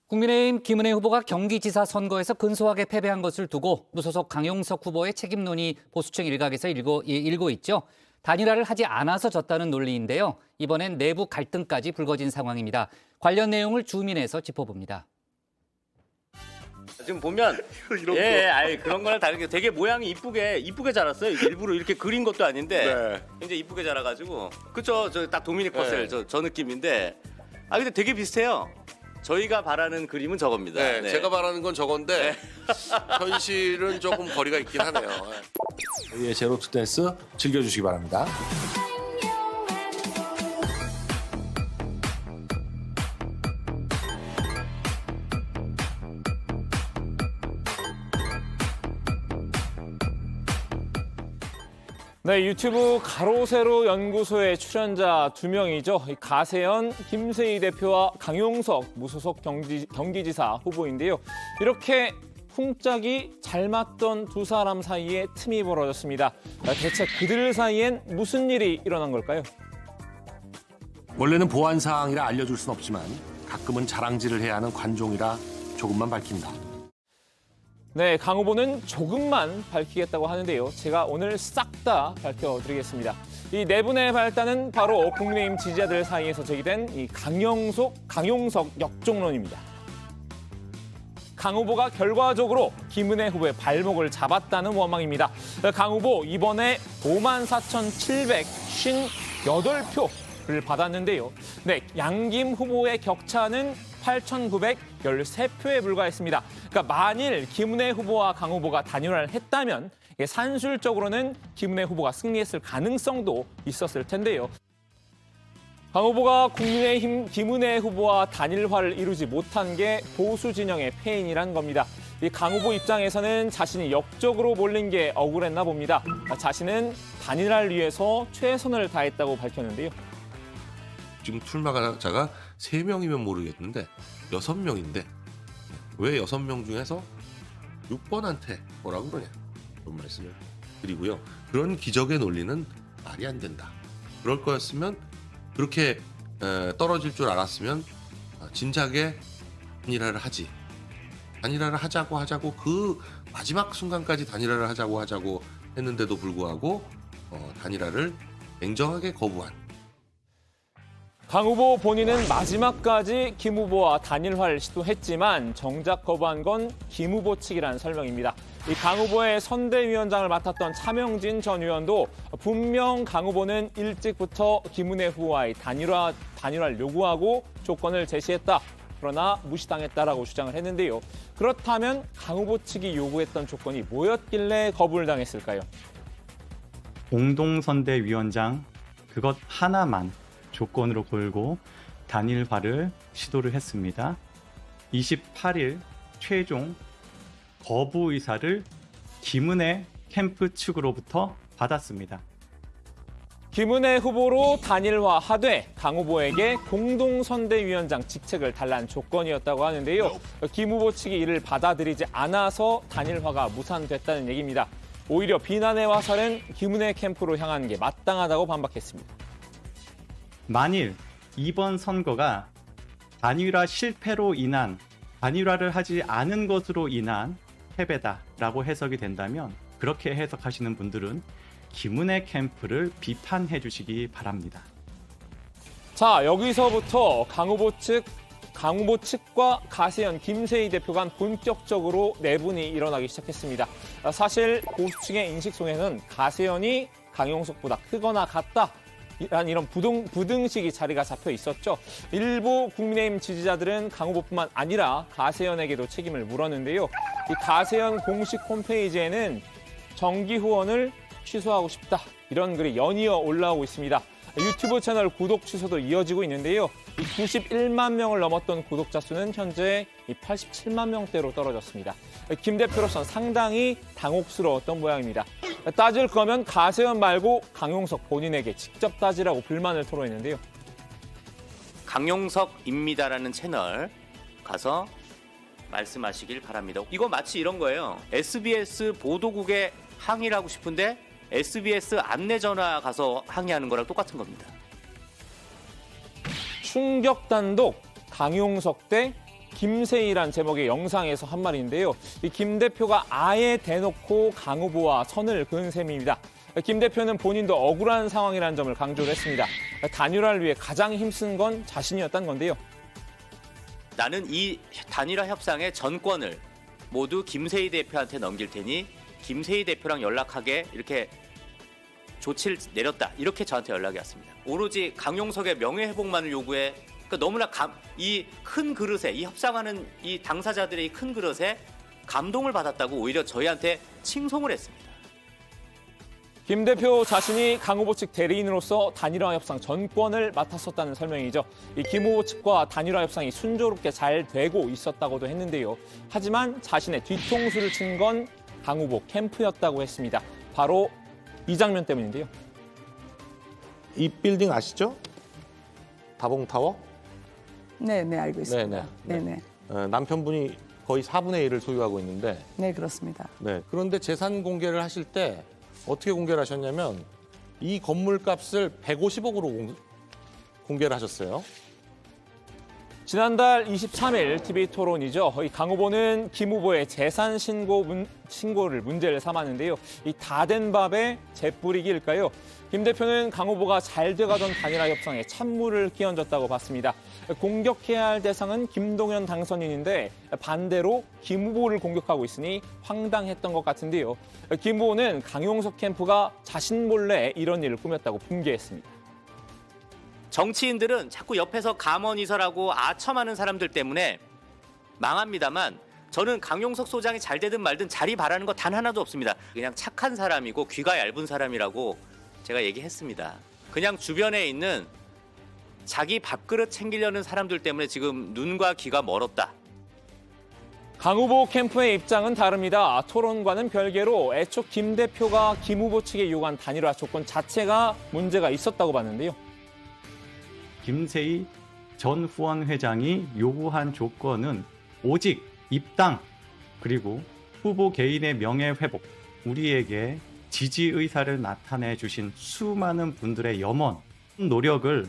국민의힘 김은혜 후보가 경기지사 선거에서 근소하게 패배한 것을 두고 무소속 강용석 후보의 책임론이 보수층 일각에서 일고 있죠. 단일화를 하지 않아서 졌다는 논리인데요. 이번엔 내부 갈등까지 불거진 상황입니다. 관련 내용을 주민에서 짚어봅니다. 지금 보면 그런 거랑 다르게 되게 모양이 이쁘게 자랐어요. 일부러 이렇게 그린 것도 아닌데 굉장히 이쁘게 자라가지고 그쵸? 저 딱 도미닉 퍼셀 저 느낌인데 근데 되게 비슷해요. 저희가 바라는 그림은 저겁니다. 네, 제가 바라는 건 저건데 현실은 조금 거리가 있긴 하네요. 저희의 제로 투 댄스 즐겨주시기 바랍니다. 네, 유튜브 가로세로 연구소의 출연자 2명이죠. 가세현, 김세희 대표와 강용석 무소속 경기지사 후보인데요. 이렇게 쿵짝이 잘 맞던 두 사람 사이에 틈이 벌어졌습니다. 대체 그들 사이엔 무슨 일이 일어난 걸까요? 원래는 보안 사항이라 알려줄 순 없지만 가끔은 자랑질을 해야 하는 관종이라 조금만 밝힙니다. 네, 강 후보는 조금만 밝히겠다고 하는데요. 제가 오늘 싹 다 밝혀드리겠습니다. 이 네 분의 발단은 바로 국민의힘 지지자들 사이에서 제기된 이 강용석 역종론입니다. 강 후보가 결과적으로 김은혜 후보의 발목을 잡았다는 원망입니다. 강 후보 이번에 54,758표를 받았는데요. 네, 양김 후보의 격차는 8,913표에 불과했습니다. 그러니까 만일 김은혜 후보와 강 후보가 단일화를 했다면 산술적으로는 김은혜 후보가 승리했을 가능성도 있었을 텐데요. 강 후보가 국민의힘 김은혜 후보와 단일화를 이루지 못한 게 보수 진영의 패인이란 겁니다. 이 강 후보 입장에서는 자신이 역적으로 몰린 게 억울했나 봅니다. 자신은 단일화를 위해서 최선을 다했다고 밝혔는데요. 지금 출마자가 3명이면 모르겠는데 6명인데 왜 6명 중에서 6번한테 뭐라고 그러냐 그런 말씀을 드리고요. 그런 기적의 논리는 말이 안 된다. 그럴 거였으면 그렇게 떨어질 줄 알았으면 진작에 단일화를 하자고 그 마지막 순간까지 단일화를 하자고 했는데도 불구하고 단일화를 냉정하게 거부한 강 후보 본인은 마지막까지 김 후보와 단일화를 시도했지만 정작 거부한 건 김 후보 측이라는 설명입니다. 이 강 후보의 선대위원장을 맡았던 차명진 전 의원도 분명 강 후보는 일찍부터 김은혜 후보와의 단일화를 요구하고 조건을 제시했다. 그러나 무시당했다라고 주장을 했는데요. 그렇다면 강 후보 측이 요구했던 조건이 뭐였길래 거부를 당했을까요? 공동선대위원장 그것 하나만 조건으로 걸고 단일화를 시도를 했습니다. 28일 최종 거부 의사를 김은혜 캠프 측으로부터 받았습니다. 김은혜 후보로 단일화하되 강 후보에게 공동선대위원장 직책을 달라는 조건이었다고 하는데요. 김 후보 측이 이를 받아들이지 않아서 단일화가 무산됐다는 얘기입니다. 오히려 비난의 화살은 김은혜 캠프로 향하는 게 마땅하다고 반박했습니다. 만일 이번 선거가 단일화 실패로 인한 단일화를 하지 않은 것으로 인한 패배다라고 해석이 된다면 그렇게 해석하시는 분들은 김은혜 캠프를 비판해 주시기 바랍니다. 자, 여기서부터 강 후보 측과 가세현, 김세희 대표 간 본격적으로 내분이 일어나기 시작했습니다. 사실 보수 측의 인식 속에는 가세현이 강용석보다 크거나 같다. 이런 부등식이 자리가 잡혀 있었죠. 일부 국민의힘 지지자들은 강 후보뿐만 아니라 가세현에게도 책임을 물었는데요. 이 가세현 공식 홈페이지에는 정기 후원을 취소하고 싶다. 이런 글이 연이어 올라오고 있습니다. 유튜브 채널 구독 취소도 이어지고 있는데요. 91만 명을 넘었던 구독자 수는 현재 87만 명대로 떨어졌습니다. 김 대표로서는 상당히 당혹스러웠던 모양입니다. 따질 거면 가세현 말고 강용석 본인에게 직접 따지라고 불만을 토로했는데요. 강용석입니다라는 채널 가서 말씀하시길 바랍니다. 이거 마치 이런 거예요. SBS 보도국에 항의를 하고 싶은데 SBS 안내전화 가서 항의하는 거랑 똑같은 겁니다. 충격 단독 강용석 대 김세희란 제목의 영상에서 한 말인데요. 이 김 대표가 아예 대놓고 강 후보와 선을 그은 셈입니다. 김 대표는 본인도 억울한 상황이라는 점을 강조를 했습니다. 단일화를 위해 가장 힘쓴 건 자신이었다는 건데요. 나는 이 단일화 협상의 전권을 모두 김세희 대표한테 넘길 테니 김세희 대표랑 연락하게 이렇게 조치를 내렸다. 이렇게 저한테 연락이 왔습니다. 오로지 강용석의 명예회복만을 요구해 그러니까 너무나 이 큰 그릇에 이 협상하는 이 당사자들의 이 큰 그릇에 감동을 받았다고 오히려 저희한테 칭송을 했습니다. 김 대표 자신이 강 후보 측 대리인으로서 단일화 협상 전권을 맡았었다는 설명이죠. 이 김 후보 측과 단일화 협상이 순조롭게 잘 되고 있었다고도 했는데요. 하지만 자신의 뒤통수를 친 건 강 후보 캠프였다고 했습니다. 바로 이 장면 때문인데요. 이 빌딩 아시죠? 다봉타워? 네, 네, 알고 있습니다. 네네. 네, 네. 남편분이 거의 4분의 1을 소유하고 있는데 네, 그렇습니다. 네. 그런데 재산 공개를 하실 때 어떻게 공개를 하셨냐면 이 건물 값을 150억으로 공개를 하셨어요. 지난달 23일 TV 토론이죠. 이 강 후보는 김 후보의 재산 신고를 문제를 삼았는데요. 이 다 된 밥에 재뿌리기일까요? 김 대표는 강 후보가 잘 돼가던 단일화 협상에 찬물을 끼얹었다고 봤습니다. 공격해야 할 대상은 김동연 당선인인데 반대로 김 후보를 공격하고 있으니 황당했던 것 같은데요. 김 후보는 강용석 캠프가 자신 몰래 이런 일을 꾸몄다고 분개했습니다. 정치인들은 자꾸 옆에서 감언이설하고 아첨하는 사람들 때문에 망합니다만 저는 강용석 소장이 잘 되든 말든 자리 바라는 거 단 하나도 없습니다. 그냥 착한 사람이고 귀가 얇은 사람이라고 제가 얘기했습니다. 그냥 주변에 있는 자기 밥그릇 챙기려는 사람들 때문에 지금 눈과 귀가 멀었다. 강 후보 캠프의 입장은 다릅니다. 토론과는 별개로 애초 김 대표가 김 후보 측에 요구한 단일화 조건 자체가 문제가 있었다고 봤는데요. 김세희 전 후원회장이 요구한 조건은 오직 입당 그리고 후보 개인의 명예 회복, 우리에게 지지 의사를 나타내 주신 수많은 분들의 염원, 노력을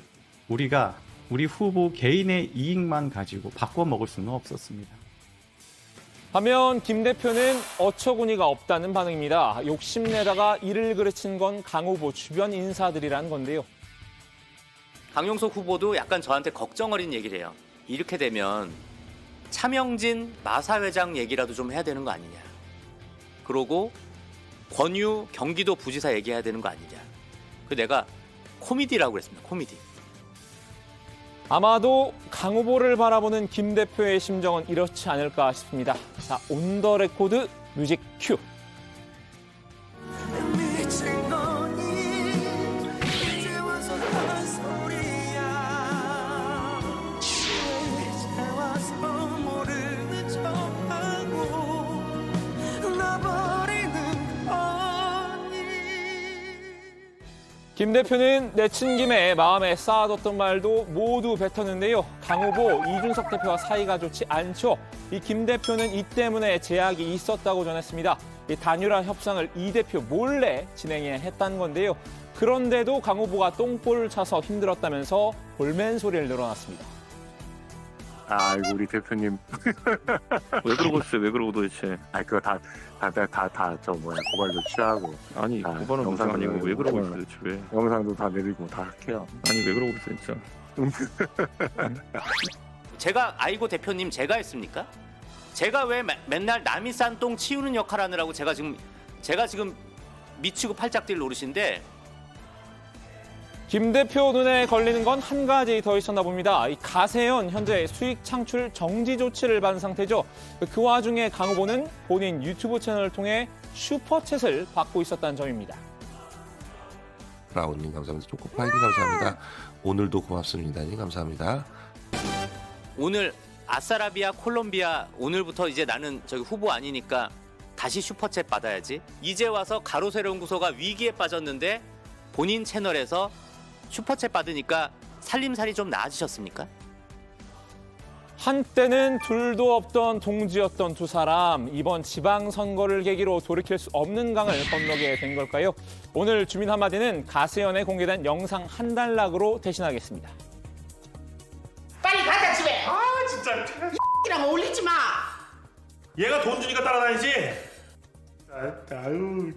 우리가 우리 후보 개인의 이익만 가지고 바꿔 먹을 수는 없었습니다. 반면 김 대표는 어처구니가 없다는 반응입니다. 욕심내다가 이를 그르친 건 강 후보 주변 인사들이라는 건데요. 강용석 후보도 약간 저한테 걱정 어린 얘기를 해요. 이렇게 되면 차명진 마사 회장 얘기라도 좀 해야 되는 거 아니냐. 그러고 권유 경기도 부지사 얘기해야 되는 거 아니냐. 그 내가 코미디라고 그랬습니다. 코미디. 아마도 강 후보를 바라보는 김 대표의 심정은 이렇지 않을까 싶습니다. 자, 온 더 레코드 뮤직 큐. 김 대표는 내친 김에 마음에 쌓아뒀던 말도 모두 뱉었는데요. 강 후보, 이준석 대표와 사이가 좋지 않죠. 이 김 대표는 이 때문에 제약이 있었다고 전했습니다. 이 단일화 협상을 이 대표 몰래 진행해야 했다는 건데요. 그런데도 강 후보가 똥볼을 차서 힘들었다면서 볼멘 소리를 늘어놨습니다. 아이고 우리 대표님 왜 그러고 있어요? 왜 그러고 도대체? 아 그거 다 저 고발도 취하고 아니 아, 그거는 무슨 영상을 아니고 왜 그러고 오늘- 있어요? 도대체 왜? 영상도 다 내리고 다 할게요. 아니 왜 그러고 있어요 진짜? 제가 아이고 대표님 제가 했습니까? 제가 왜 맨날 남이 싼 똥 치우는 역할 하느라고 제가 지금 미치고 팔짝 뛸 노릇인데 김 대표 눈에 걸리는 건 한 가지 더 있었나 봅니다. 이 가세현 현재 수익 창출 정지 조치를 받은 상태죠. 그 와중에 강 후보는 본인 유튜브 채널을 통해 슈퍼챗을 받고 있었다는 점입니다. 라온님 감사합니다. 초코파이님 감사합니다. 오늘도 고맙습니다. 감사합니다. 오늘 아싸라비아 콜롬비아 오늘부터 이제 나는 저기 후보 아니니까 다시 슈퍼챗 받아야지. 이제 와서 가로세로 연구소가 위기에 빠졌는데 본인 채널에서 슈퍼챗 받으니까 살림살이 좀 나아지셨습니까? 한때는 둘도 없던 동지였던 두 사람, 이번 지방선거를 계기로 돌이킬 수 없는 강을 건너게 된 걸까요? 오늘 주민 한마디는 가세현에 공개된 영상 한 단락으로 대신하겠습니다. 빨리 가자 집에. 아 진짜 이랑 어울리지 마. 얘가 돈 주니까 따라다니지. 아유.